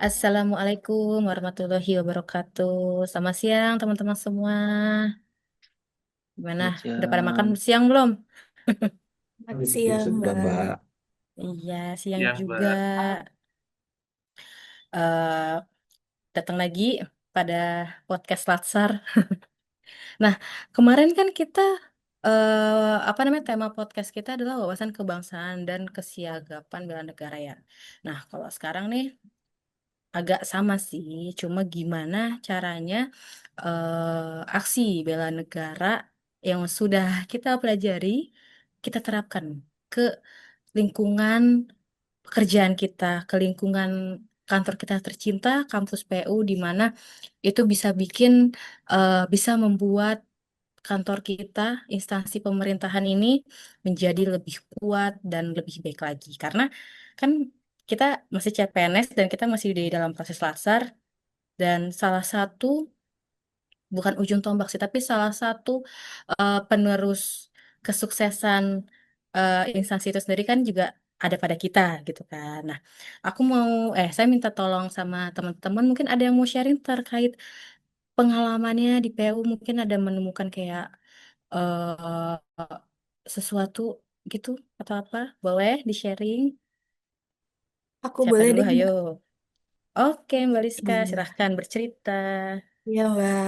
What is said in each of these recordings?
Assalamualaikum warahmatullahi wabarakatuh. Selamat siang teman-teman semua. Gimana? Selamat Udah pada makan siang. siang belum? Selamat siang, Sudah, Mbak. Mbak. Iya, siang Ya, juga. Mbak. eh Datang lagi pada podcast Latsar. Nah, kemarin kan kita apa namanya tema podcast kita adalah wawasan kebangsaan dan kesiagapan bela negara ya. Nah, kalau sekarang nih agak sama sih, cuma gimana caranya aksi bela negara yang sudah kita pelajari, kita terapkan ke lingkungan pekerjaan kita, ke lingkungan kantor kita tercinta, kampus PU, di mana itu bisa bisa membuat kantor kita, instansi pemerintahan ini menjadi lebih kuat dan lebih baik lagi. Karena kan kita masih CPNS dan kita masih di dalam proses lasar, dan salah satu, bukan ujung tombak sih, tapi salah satu penerus kesuksesan instansi itu sendiri kan juga ada pada kita gitu kan. Nah, saya minta tolong sama teman-teman, mungkin ada yang mau sharing terkait pengalamannya di PU, mungkin ada menemukan kayak eh sesuatu gitu atau apa. Boleh di-sharing? Aku Siapa boleh dulu, deh, ayo. Mbak. Oke, Mbak Rizka, Iya. silahkan bercerita. Iya, Mbak.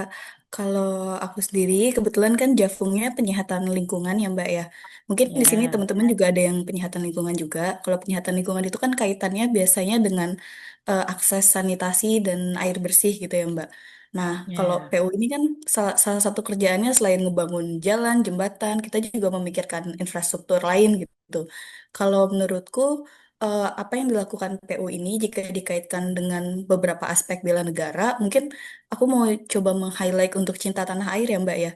Kalau aku sendiri, kebetulan kan Javungnya penyihatan lingkungan ya, Mbak ya. Mungkin di sini Ya, teman-teman juga ada yang penyihatan lingkungan juga. Kalau penyihatan lingkungan itu kan kaitannya biasanya dengan akses sanitasi dan air bersih gitu ya, Mbak. Nah, kalau ya. PU ini kan salah satu kerjaannya selain ngebangun jalan, jembatan, kita juga memikirkan infrastruktur lain gitu. Kalau menurutku, apa yang dilakukan PU ini jika dikaitkan dengan beberapa aspek bela negara, mungkin aku mau coba meng-highlight untuk cinta tanah air ya Mbak ya.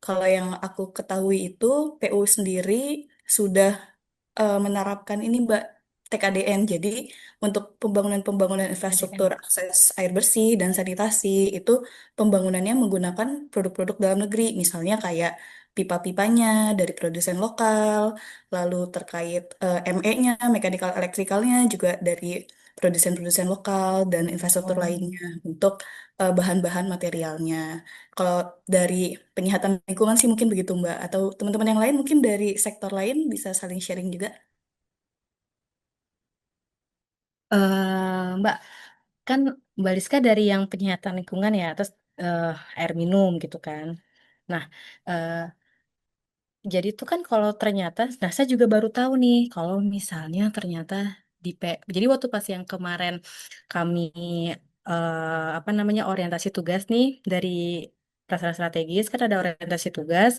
Kalau yang aku ketahui itu PU sendiri sudah menerapkan ini Mbak, TKDN. Jadi untuk pembangunan-pembangunan infrastruktur KDN. akses air bersih dan sanitasi itu pembangunannya menggunakan produk-produk dalam negeri. Misalnya kayak pipa-pipanya dari produsen lokal, lalu terkait ME-nya, mechanical electricalnya juga dari produsen-produsen lokal dan infrastruktur Oh. lainnya untuk bahan-bahan materialnya. Kalau dari penyihatan lingkungan sih mungkin begitu Mbak. Atau teman-teman yang lain mungkin dari sektor lain bisa saling sharing juga. Mbak, kan Mbak Rizka dari yang penyihatan lingkungan ya, terus eh, air minum gitu kan. Nah, eh, jadi itu kan kalau ternyata, nah saya juga baru tahu nih, kalau misalnya ternyata jadi waktu pas yang kemarin kami apa namanya orientasi tugas nih dari Prasarana Strategis, kan ada orientasi tugas,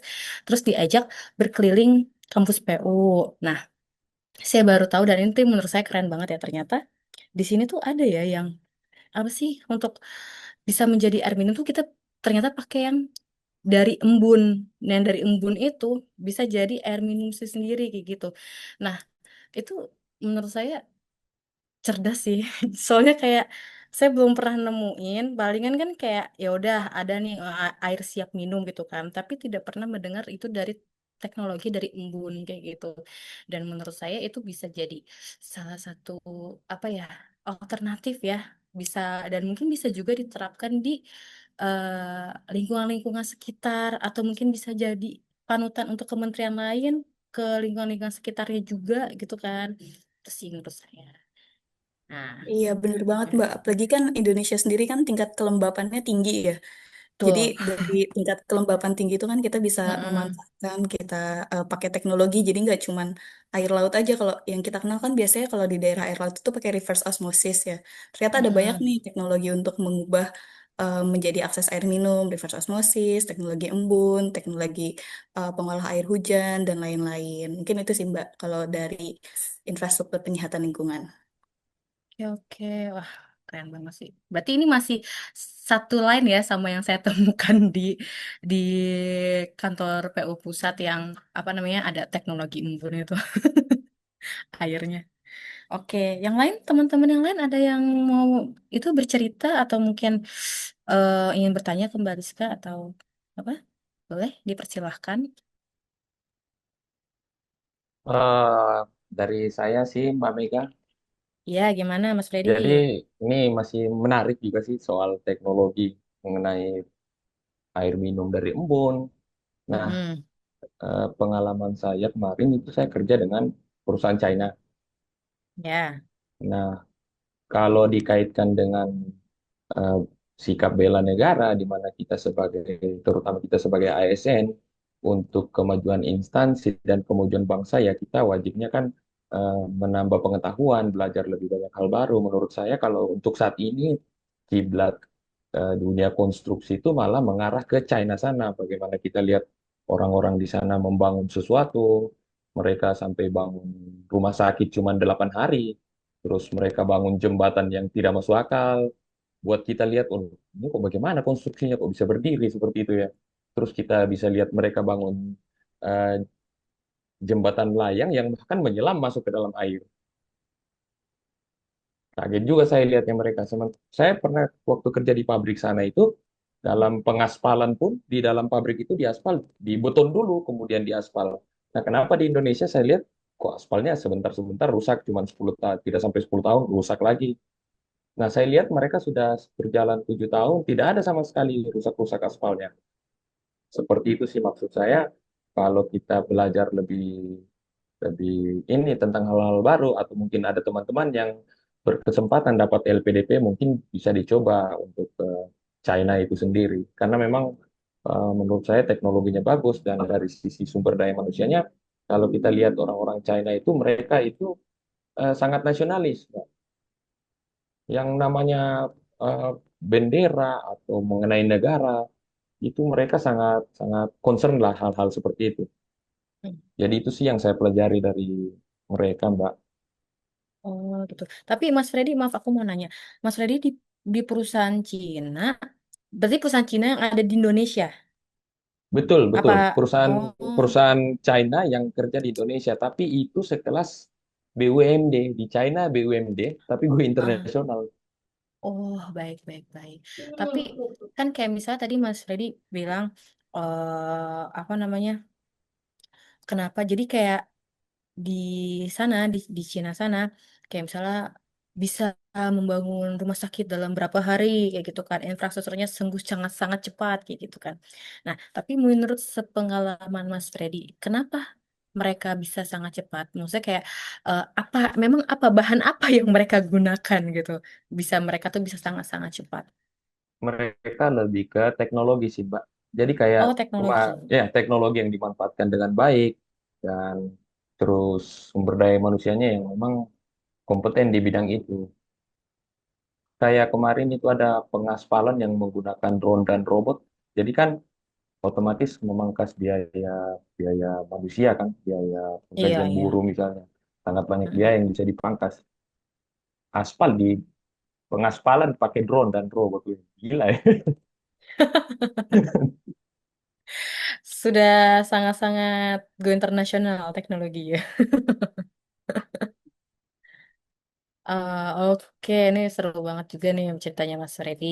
terus diajak berkeliling kampus PU. Nah, saya baru tahu dan itu menurut saya keren banget ya, ternyata di sini tuh ada ya yang apa sih, untuk bisa menjadi air minum tuh kita ternyata pakai yang dari embun. Nah, yang dari embun itu bisa jadi air minum sendiri kayak gitu. Nah, itu menurut saya cerdas sih. Soalnya kayak saya belum pernah nemuin, palingan kan kayak ya udah ada nih air siap minum gitu kan, tapi tidak pernah mendengar itu dari teknologi dari embun kayak gitu. Dan menurut saya itu bisa jadi salah satu apa ya, alternatif ya. Bisa, dan mungkin bisa juga diterapkan di lingkungan-lingkungan sekitar, atau mungkin bisa jadi panutan untuk kementerian lain ke lingkungan-lingkungan sekitarnya juga gitu kan. Itu sih menurut saya. Nah, Iya, bener banget, Mbak. Apalagi kan Indonesia sendiri kan tingkat kelembapannya tinggi ya. Jadi betul. dari tingkat kelembapan tinggi itu kan kita bisa Mm-mm. memanfaatkan, kita pakai teknologi. Jadi nggak cuman air laut aja. Kalau yang kita kenal kan biasanya kalau di daerah air laut itu pakai reverse osmosis ya. Ternyata ada banyak Mm-mm. nih teknologi untuk mengubah menjadi akses air minum, reverse osmosis, teknologi embun, teknologi pengolah air hujan, dan lain-lain. Mungkin itu sih, Mbak, kalau dari infrastruktur penyihatan lingkungan. Oke, oke. Wah, keren banget sih. Berarti ini masih satu line ya sama yang saya temukan di kantor PU Pusat yang apa namanya ada teknologi embun itu airnya. Oke, yang lain, teman-teman yang lain ada yang mau itu bercerita atau mungkin ingin bertanya ke Mbak Rizka atau apa? Boleh dipersilahkan. Eh, dari saya sih, Mbak Mega, Ya, gimana Mas Freddy? Jadi ini masih menarik juga sih soal teknologi mengenai air minum dari embun. Nah, Mm-mm. pengalaman saya kemarin itu saya kerja dengan perusahaan China. Ya, Nah, kalau dikaitkan dengan eh, sikap bela negara, di mana kita sebagai, terutama kita sebagai ASN, untuk kemajuan instansi dan kemajuan bangsa, ya kita wajibnya kan menambah pengetahuan, belajar lebih banyak hal baru. Menurut saya, kalau untuk saat ini, kiblat dunia konstruksi itu malah mengarah ke China sana. Bagaimana kita lihat orang-orang di sana membangun sesuatu, mereka sampai bangun rumah sakit cuma 8 hari, terus mereka bangun jembatan yang tidak masuk akal, buat kita lihat, oh ini kok bagaimana konstruksinya kok bisa berdiri seperti itu ya. Terus kita bisa lihat mereka bangun eh, jembatan layang yang bahkan menyelam masuk ke dalam air. Kaget juga saya lihatnya mereka. Saya pernah waktu kerja di pabrik sana itu, dalam pengaspalan pun di dalam pabrik itu diaspal, dibeton dulu kemudian diaspal. Nah, kenapa di Indonesia saya lihat kok aspalnya sebentar-sebentar rusak, cuma 10 tahun, tidak sampai 10 tahun rusak lagi. Nah, saya lihat mereka sudah berjalan 7 tahun, tidak ada sama sekali rusak-rusak aspalnya. Seperti itu sih maksud saya, kalau kita belajar lebih lebih ini tentang hal-hal baru, atau mungkin ada teman-teman yang berkesempatan dapat LPDP, mungkin bisa dicoba untuk China itu sendiri. Karena memang menurut saya teknologinya bagus, dan dari sisi sumber daya manusianya, kalau kita lihat orang-orang China itu, mereka itu sangat nasionalis. Yang namanya eh, bendera atau mengenai negara, itu mereka sangat sangat concern lah hal-hal seperti itu. Jadi itu sih yang saya pelajari dari mereka, Mbak. oh gitu. Tapi Mas Freddy, maaf aku mau nanya. Mas Freddy di perusahaan Cina, berarti perusahaan Cina yang ada di Indonesia? Betul, betul. Apa? Perusahaan Oh, perusahaan China yang kerja di Indonesia, tapi itu sekelas BUMD. Di China BUMD, tapi gue ah, internasional. oh baik baik baik. Tapi kan kayak misalnya tadi Mas Freddy bilang apa namanya? Kenapa? Jadi kayak di sana di Cina sana kayak misalnya bisa membangun rumah sakit dalam berapa hari kayak gitu kan infrastrukturnya sungguh sangat sangat cepat kayak gitu kan. Nah, tapi menurut sepengalaman Mas Freddy, kenapa mereka bisa sangat cepat? Maksudnya kayak apa memang apa bahan apa yang mereka gunakan gitu bisa mereka tuh bisa sangat sangat cepat. Mereka lebih ke teknologi sih, Mbak. Jadi kayak Oh, teknologi. ya teknologi yang dimanfaatkan dengan baik, dan terus sumber daya manusianya yang memang kompeten di bidang itu. Kayak kemarin itu ada pengaspalan yang menggunakan drone dan robot. Jadi kan otomatis memangkas biaya biaya manusia kan, biaya Iya, penggajian iya. buruh misalnya. Sangat banyak biaya Mm-mm. yang bisa dipangkas. Aspal di pengaspalan pakai drone dan robot. Wih, gila ya. Sudah sangat-sangat go internasional teknologi ya. Oke, ini seru banget juga nih ceritanya Mas Freddy.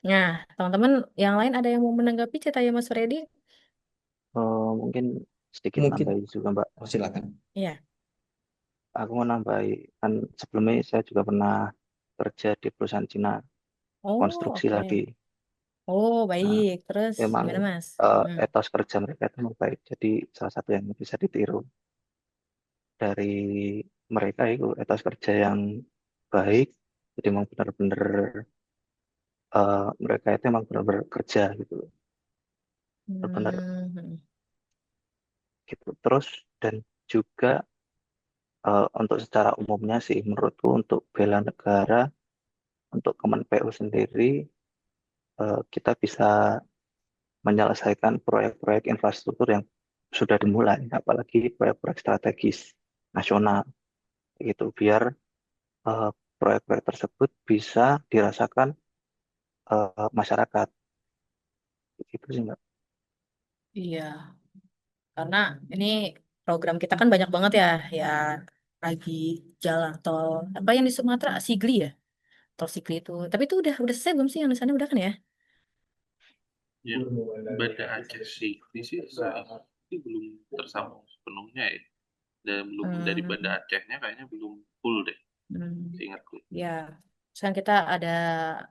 Nah, teman-teman yang lain ada yang mau menanggapi ceritanya Mas Freddy? Mungkin sedikit Mungkin. nambahin juga Mbak. Oh, silakan. Iya. Aku mau nambahin, kan sebelumnya saya juga pernah kerja di perusahaan Cina, Oh, konstruksi lagi. oke. Oh, Nah, baik. Terus memang gimana Mas? Hmm. etos kerja mereka itu memang baik. Jadi salah satu yang bisa ditiru dari mereka itu etos kerja yang baik. Jadi memang benar-benar mereka itu memang benar-benar kerja gitu, benar-benar Hmm. gitu. Terus dan juga untuk secara umumnya sih menurutku untuk bela negara untuk Kemen PU sendiri kita bisa menyelesaikan proyek-proyek infrastruktur yang sudah dimulai, apalagi proyek-proyek strategis nasional gitu, biar eh, proyek-proyek tersebut bisa dirasakan masyarakat. Itu sih Mbak. Iya, karena ini program kita kan banyak banget ya, ya lagi jalan tol apa yang di Sumatera Sigli ya, tol Sigli itu. Tapi itu udah selesai belum sih yang di sana udah kan ya? Yang Banda Aceh Sigli sih saat ini belum tersambung sepenuhnya ya. Dan belum dari Banda Hmm. Acehnya kayaknya belum full deh. seingatku. Ya, sekarang kita ada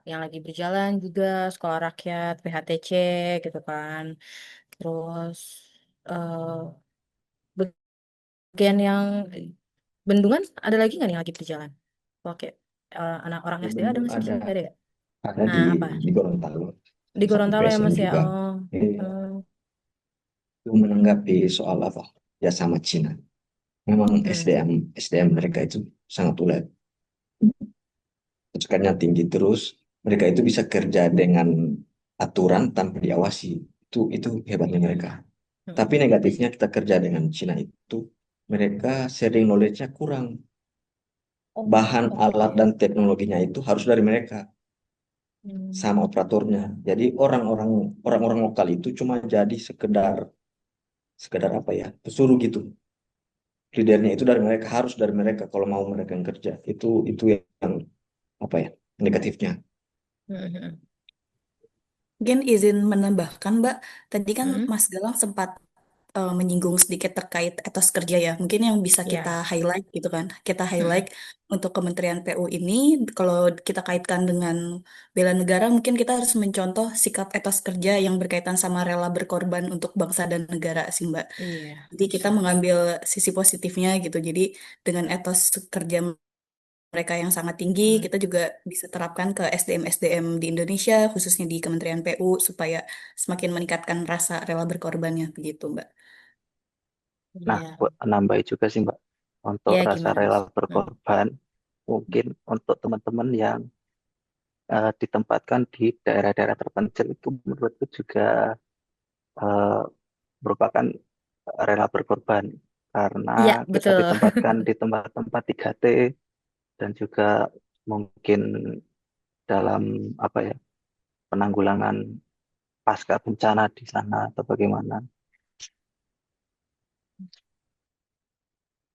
yang lagi berjalan juga sekolah rakyat PHTC gitu kan. Terus eh bagian yang bendungan ada lagi nggak nih yang lagi berjalan? Oke, anak orang Di SD ada Bandung nggak sih di sini? Nggak ada ya? ada Nah, apa? di Gorontalo, Di salah satu Gorontalo ya PSM Mas ya? juga. Oh, Iya, oh, itu menanggapi soal apa ya sama Cina. Memang hmm, SDM mereka itu sangat ulet, kesukaannya tinggi terus. Mereka itu bisa kerja dengan aturan tanpa diawasi. Itu hebatnya mereka. Tapi hmm. negatifnya kita kerja dengan Cina itu mereka sharing knowledge-nya kurang. Oh, Bahan alat oke. dan teknologinya itu harus dari mereka sama Hmm, operatornya. Jadi orang-orang lokal itu cuma jadi sekedar sekedar apa ya, pesuruh gitu. Leadernya itu dari mereka, harus dari mereka kalau mau mereka yang kerja. Itu yang apa ya, negatifnya. hmm, hmm, Mungkin izin menambahkan, Mbak. Tadi kan hmm. Mas Galang sempat menyinggung sedikit terkait etos kerja ya. Mungkin yang bisa kita Ya, highlight gitu kan. Kita hmm, highlight untuk Kementerian PU ini, kalau kita kaitkan dengan bela negara, mungkin kita harus mencontoh sikap etos kerja yang berkaitan sama rela berkorban untuk bangsa dan negara sih, Mbak. iya, Jadi kita betul. mengambil sisi positifnya gitu. Jadi dengan etos kerja mereka yang sangat tinggi, Hmm, kita juga bisa terapkan ke SDM-SDM di Indonesia, khususnya di Kementerian PU, supaya semakin meningkatkan rasa rela berkorbannya, begitu, Mbak. Nah, iya, buat nambahin juga sih Mbak, untuk ya rasa gimana rela Mas? Hmm. berkorban, mungkin untuk teman-teman yang ditempatkan di daerah-daerah terpencil itu menurutku juga eh, merupakan rela berkorban karena Iya, kita betul. ditempatkan di tempat-tempat 3T dan juga mungkin dalam apa ya, penanggulangan pasca bencana di sana atau bagaimana.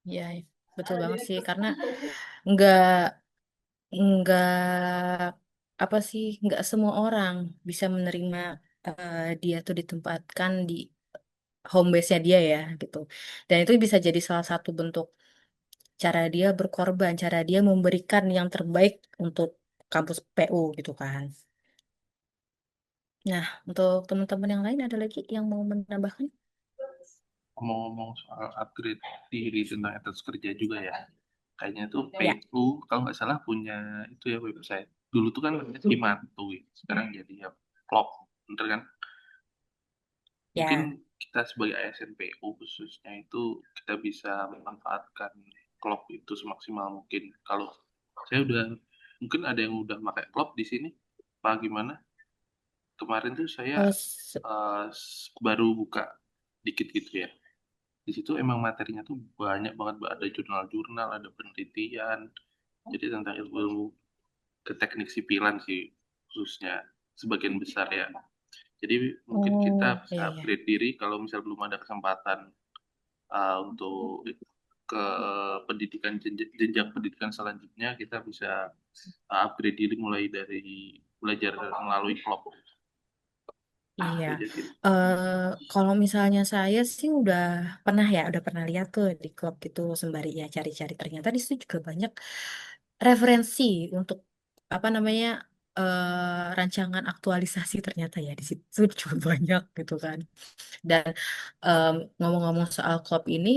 Iya, betul banget sih karena nggak nggak apa sih nggak semua orang bisa menerima dia tuh ditempatkan di home base-nya dia ya gitu. Dan itu bisa jadi salah satu bentuk cara dia berkorban, cara dia memberikan yang terbaik untuk kampus PU gitu kan. Nah, untuk teman-teman yang lain ada lagi yang mau menambahkan? Ngomong-ngomong soal upgrade diri tentang etos kerja juga ya. Kayaknya tuh Ya, PU kalau nggak salah punya itu ya website. Dulu tuh kan namanya Himantui, sekarang jadi ya Klop, bener kan? Mungkin ya. kita sebagai ASN PU khususnya itu kita bisa memanfaatkan Klop itu semaksimal mungkin. Kalau saya udah mungkin ada yang udah pakai Klop di sini, apa gimana? Kemarin tuh saya Oh, baru buka dikit gitu ya. Di situ emang materinya tuh banyak banget, Mbak. Ada jurnal-jurnal, ada penelitian, jadi tentang ilmu keteknik sipilan sih khususnya sebagian besar ya. Jadi mungkin kita oh, bisa iya, iya. upgrade diri kalau misal belum ada kesempatan untuk ke pendidikan jenjang pendidikan selanjutnya, kita bisa upgrade diri mulai dari belajar melalui vlog. Iya. Itu aja sih. Kalau misalnya saya sih udah pernah lihat tuh di klub gitu sembari ya cari-cari ternyata di situ juga banyak referensi untuk apa namanya rancangan aktualisasi ternyata ya di situ juga banyak gitu kan. Dan em, ngomong-ngomong soal klub ini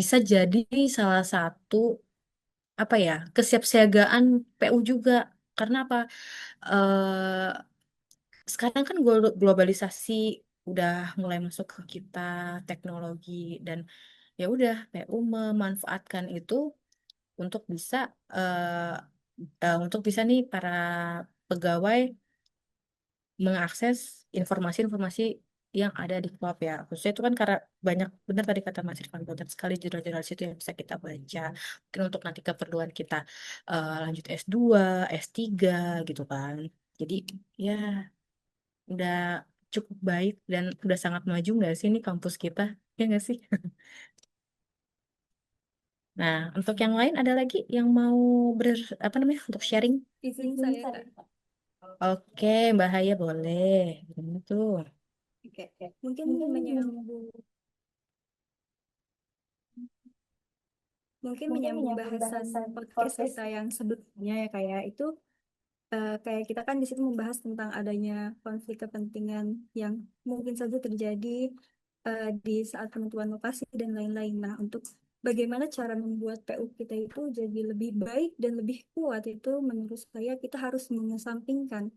bisa jadi salah satu apa ya kesiapsiagaan PU juga karena apa? Sekarang kan globalisasi udah mulai masuk ke kita teknologi dan ya udah PU memanfaatkan itu untuk bisa eh, untuk bisa nih para pegawai mengakses informasi-informasi yang ada di klub ya. Khususnya itu kan karena banyak benar tadi kata Mas Irfan banyak sekali jurnal-jurnal situ yang bisa kita baca. Mungkin untuk nanti keperluan kita lanjut S2, S3 gitu kan. Jadi ya udah cukup baik dan udah sangat maju nggak sih ini kampus kita? Ya nggak sih? Nah, untuk yang lain ada lagi yang mau apa namanya untuk sharing? Izin saya, Kak. Oke, Mbak Haya boleh. Gimana tuh? Oke. Mungkin menyambung mungkin Mungkin menyambung menyambung bahasan bahasan podcast podcast. kita yang sebelumnya ya kayak itu kayak kita kan di situ membahas tentang adanya konflik kepentingan yang mungkin saja terjadi di saat penentuan lokasi dan lain-lain. Nah, untuk bagaimana cara membuat PU kita itu jadi lebih baik dan lebih kuat itu menurut saya kita harus mengesampingkan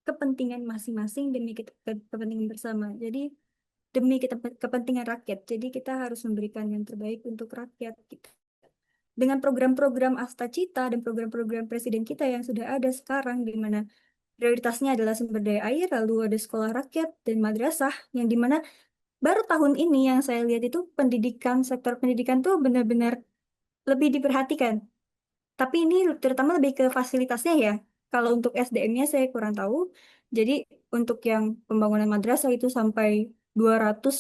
kepentingan masing-masing demi kepentingan bersama. Jadi demi kepentingan rakyat. Jadi kita harus memberikan yang terbaik untuk rakyat gitu. Dengan program-program Astacita dan program-program presiden kita yang sudah ada sekarang di mana prioritasnya adalah sumber daya air, lalu ada sekolah rakyat dan madrasah yang di mana baru tahun ini yang saya lihat itu pendidikan, sektor pendidikan tuh benar-benar lebih diperhatikan. Tapi ini terutama lebih ke fasilitasnya ya. Kalau untuk SDM-nya saya kurang tahu. Jadi untuk yang pembangunan madrasah itu sampai 200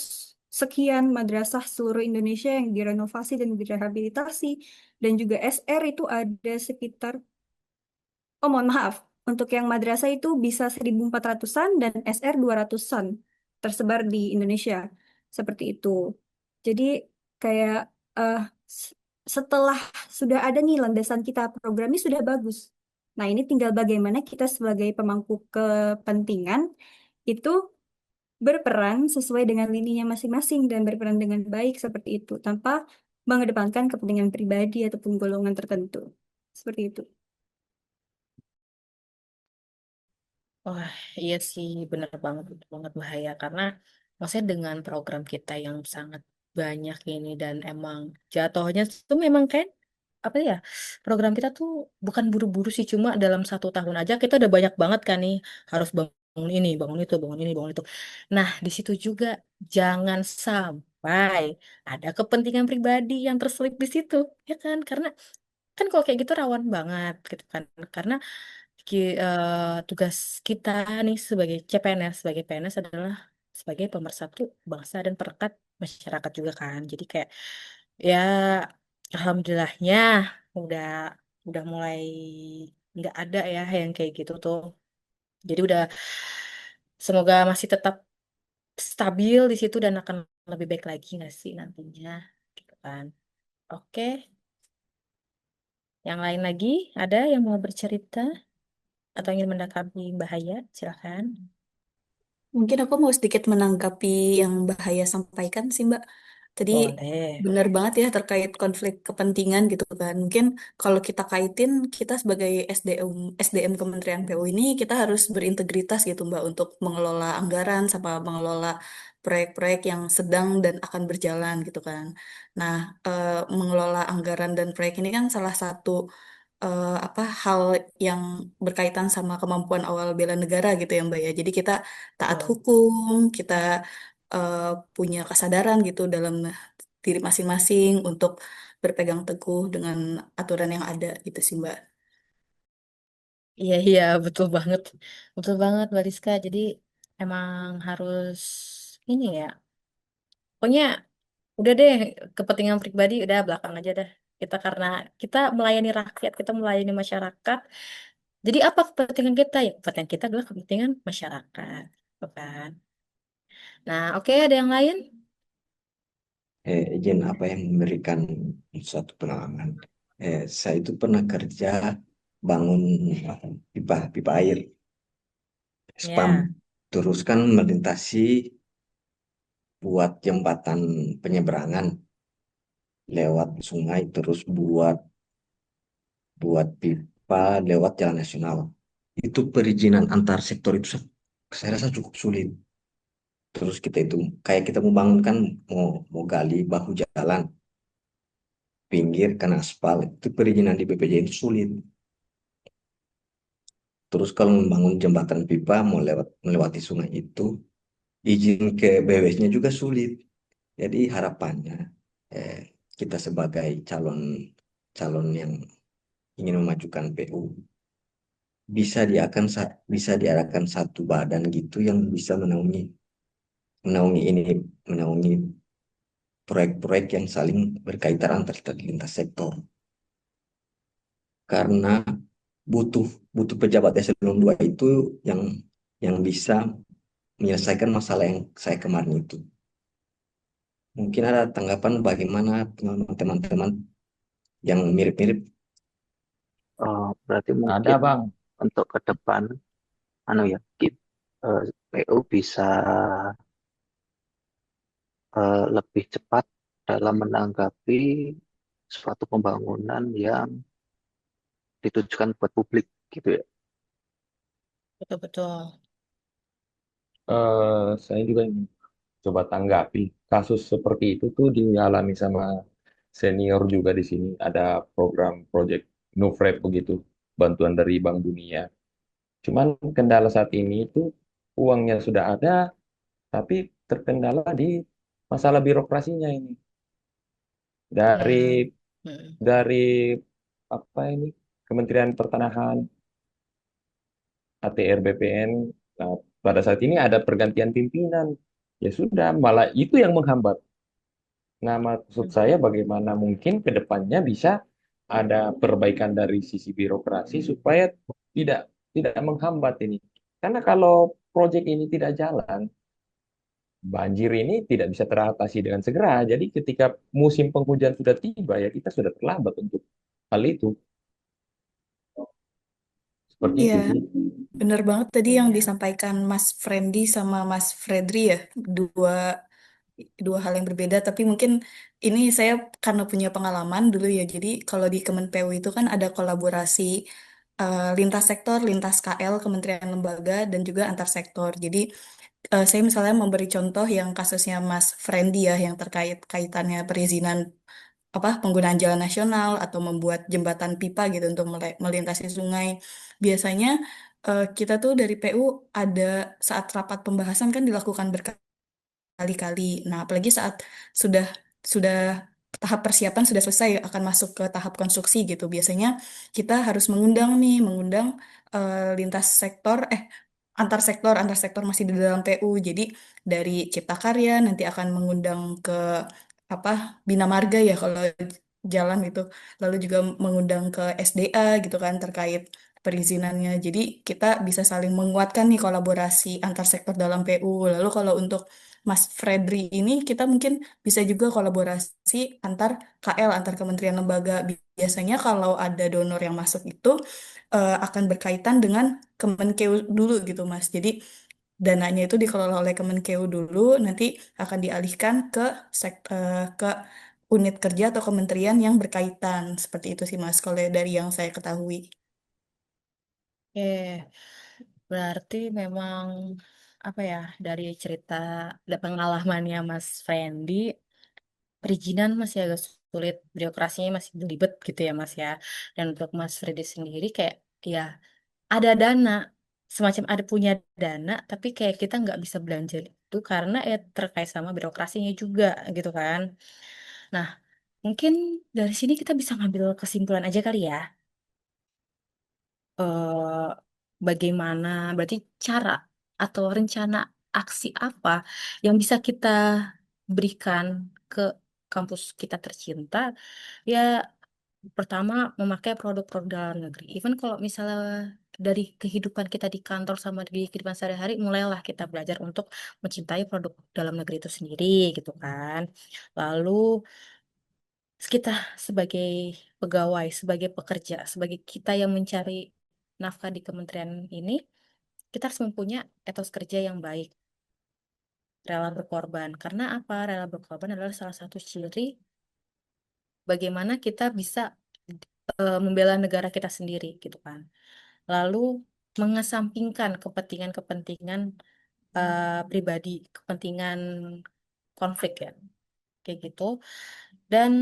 sekian madrasah seluruh Indonesia yang direnovasi dan direhabilitasi. Dan juga SR itu ada sekitar, oh mohon maaf, untuk yang madrasah itu bisa 1.400-an dan SR 200-an tersebar di Indonesia. Seperti itu. Jadi kayak eh, s- setelah sudah ada nih landasan kita, programnya sudah bagus. Nah, ini tinggal bagaimana kita sebagai pemangku kepentingan itu berperan sesuai dengan lininya masing-masing dan berperan dengan baik seperti itu tanpa mengedepankan kepentingan pribadi ataupun golongan tertentu. Seperti itu. Wah, iya sih, bener banget bahaya karena maksudnya dengan program kita yang sangat banyak ini dan emang jatuhnya tuh memang kan apa ya, program kita tuh bukan buru-buru sih, cuma dalam 1 tahun aja kita udah banyak banget kan nih, harus bangun ini, bangun itu, bangun ini, bangun itu. Nah, di situ juga jangan sampai ada kepentingan pribadi yang terselip di situ, ya kan? Karena kan kalau kayak gitu rawan banget gitu kan, karena tugas kita nih sebagai CPNS, sebagai PNS adalah sebagai pemersatu bangsa dan perekat masyarakat juga kan. Jadi kayak ya alhamdulillahnya udah udah mulai nggak ada ya yang kayak gitu tuh. Jadi udah semoga masih tetap stabil di situ dan akan lebih baik lagi nggak sih nantinya gitu kan. Oke, yang lain lagi ada yang mau bercerita atau ingin mendakapi bahaya? Silakan. Mungkin aku mau sedikit menanggapi yang Bahaya sampaikan sih, Mbak. Tadi Boleh. benar banget ya terkait konflik kepentingan gitu kan. Mungkin kalau kita kaitin, kita sebagai SDM Kementerian PU ini, kita harus berintegritas gitu, Mbak, untuk mengelola anggaran sama mengelola proyek-proyek yang sedang dan akan berjalan gitu kan. Nah, mengelola anggaran dan proyek ini kan salah satu apa hal yang berkaitan sama kemampuan awal bela negara gitu ya Mbak ya. Jadi kita taat Betul. hukum, kita eh, punya kesadaran gitu dalam diri masing-masing untuk berpegang teguh dengan aturan yang ada gitu sih Mbak. Iya, iya, betul banget, Mbak Rizka. Jadi emang harus ini ya, pokoknya udah deh kepentingan pribadi udah belakang aja dah. Kita karena kita melayani rakyat, kita melayani masyarakat. Jadi apa kepentingan kita ya? Kepentingan kita adalah kepentingan masyarakat, gitu kan? Nah, oke, ada yang lain? Izin apa yang memberikan suatu pengalaman. Saya itu pernah kerja bangun pipa pipa air spam, Ya, terus kan melintasi buat jembatan penyeberangan lewat sungai, terus buat buat pipa lewat jalan nasional. Itu perizinan antar sektor itu saya rasa cukup sulit. Terus kita itu kayak kita mau bangun kan, mau mau gali bahu jalan pinggir kan aspal, itu perizinan di BPJS itu sulit. Terus kalau membangun jembatan pipa mau melewati sungai itu, izin ke BWS-nya juga sulit. Jadi harapannya eh, kita sebagai calon calon yang ingin memajukan PU bisa diarahkan satu badan gitu yang bisa menaungi menaungi ini menaungi proyek-proyek yang saling berkaitan antar lintas sektor. Karena butuh butuh pejabat eselon 2 itu yang bisa menyelesaikan masalah yang saya kemarin itu. Mungkin ada tanggapan bagaimana teman-teman yang mirip-mirip? Berarti Ada mungkin Bang. untuk ke depan, anu ya, PU bisa lebih cepat dalam menanggapi suatu pembangunan yang ditujukan buat publik gitu ya. Betul-betul. Saya juga ingin coba tanggapi kasus seperti itu tuh dialami sama senior juga di sini. Ada program Project Nufret begitu, bantuan dari Bank Dunia. Cuman kendala saat ini itu uangnya sudah ada, tapi terkendala di masalah birokrasinya ini. Ya. Dari Mm. dari apa ini Kementerian Pertanahan, ATR BPN. Nah, pada saat ini ada pergantian pimpinan. Ya sudah, malah itu yang menghambat. Nah, maksud saya bagaimana mungkin ke depannya bisa ada perbaikan dari sisi birokrasi supaya tidak tidak menghambat ini. Karena kalau proyek ini tidak jalan, banjir ini tidak bisa teratasi dengan segera. Jadi ketika musim penghujan sudah tiba, ya kita sudah terlambat untuk hal itu. Seperti Iya, itu sih. bener banget tadi yang Iya. disampaikan Mas Frendi sama Mas Fredri ya, dua dua hal yang berbeda. Tapi mungkin ini saya karena punya pengalaman dulu ya. Jadi kalau di Kemenpew itu kan ada kolaborasi lintas sektor, lintas KL, kementerian lembaga dan juga antar sektor. Jadi saya misalnya memberi contoh yang kasusnya Mas Frendi ya, yang terkait kaitannya perizinan apa penggunaan jalan nasional atau membuat jembatan pipa gitu untuk melintasi sungai. Biasanya kita tuh dari PU ada saat rapat pembahasan kan dilakukan berkali-kali. Nah, apalagi saat sudah sudah tahap persiapan sudah selesai akan masuk ke tahap konstruksi gitu. Biasanya kita harus mengundang lintas sektor antar sektor masih di dalam PU. Jadi dari Cipta Karya nanti akan mengundang ke apa Bina Marga ya kalau jalan gitu. Lalu juga mengundang ke SDA gitu kan terkait perizinannya. Jadi kita bisa saling menguatkan nih kolaborasi antar sektor dalam PU. Lalu kalau untuk Mas Fredri ini kita mungkin bisa juga kolaborasi antar KL, antar kementerian lembaga. Biasanya kalau ada donor yang masuk itu akan berkaitan dengan Kemenkeu dulu gitu Mas. Jadi dananya itu dikelola oleh Kemenkeu dulu, nanti akan dialihkan ke ke unit kerja atau kementerian yang berkaitan. Seperti itu sih Mas, kalau dari yang saya ketahui. Oke, berarti memang apa ya dari cerita dan pengalamannya Mas Fendi, perizinan masih agak sulit, birokrasinya masih belibet gitu ya Mas ya. Dan untuk Mas Freddy sendiri kayak ya ada dana, semacam ada punya dana, tapi kayak kita nggak bisa belanja itu karena ya terkait sama birokrasinya juga gitu kan. Nah, mungkin dari sini kita bisa ngambil kesimpulan aja kali ya. eh, Bagaimana berarti cara atau rencana aksi apa yang bisa kita berikan ke kampus kita tercinta ya pertama memakai produk-produk dalam negeri even kalau misalnya dari kehidupan kita di kantor sama di kehidupan sehari-hari mulailah kita belajar untuk mencintai produk dalam negeri itu sendiri gitu kan lalu kita sebagai pegawai, sebagai pekerja, sebagai kita yang mencari nafkah di kementerian ini, kita harus mempunyai etos kerja yang baik, rela berkorban. Karena apa? Rela berkorban adalah salah satu ciri bagaimana kita bisa membela negara kita sendiri, gitu kan. Lalu mengesampingkan kepentingan-kepentingan pribadi, kepentingan konflik ya, kayak gitu. Dan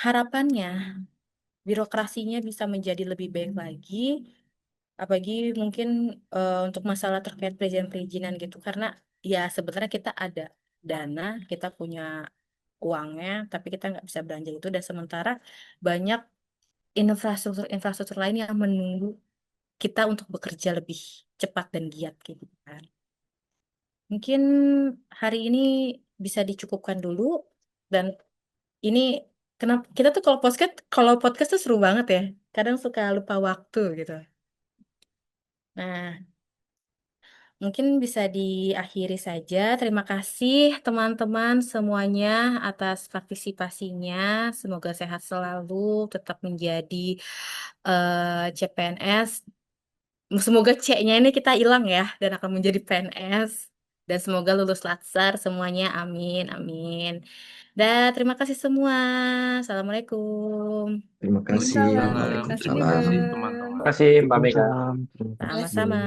harapannya birokrasinya bisa menjadi lebih baik lagi apalagi mungkin untuk masalah terkait perizinan-perizinan gitu karena ya sebenarnya kita ada dana kita punya uangnya tapi kita nggak bisa belanja itu dan sementara banyak infrastruktur lain yang menunggu kita untuk bekerja lebih cepat dan giat kayak gitu kan mungkin hari ini bisa dicukupkan dulu dan ini kenapa kita tuh kalau podcast tuh seru banget ya kadang suka lupa waktu gitu nah Mungkin bisa diakhiri saja. Terima kasih teman-teman semuanya atas partisipasinya. Semoga sehat selalu, tetap menjadi CPNS. Semoga C-nya ini kita hilang ya dan akan menjadi PNS. Dan semoga lulus Latsar semuanya. Amin, amin. Dan terima kasih semua. Assalamualaikum. Terima kasih. Waalaikumsalam. Terima Waalaikumsalam. kasih Terima juga. Waalaikumsalam. kasih teman-teman. Terima kasih Mbak Mega. Waalaikumsalam. Terima Terima kasih. Sama-sama.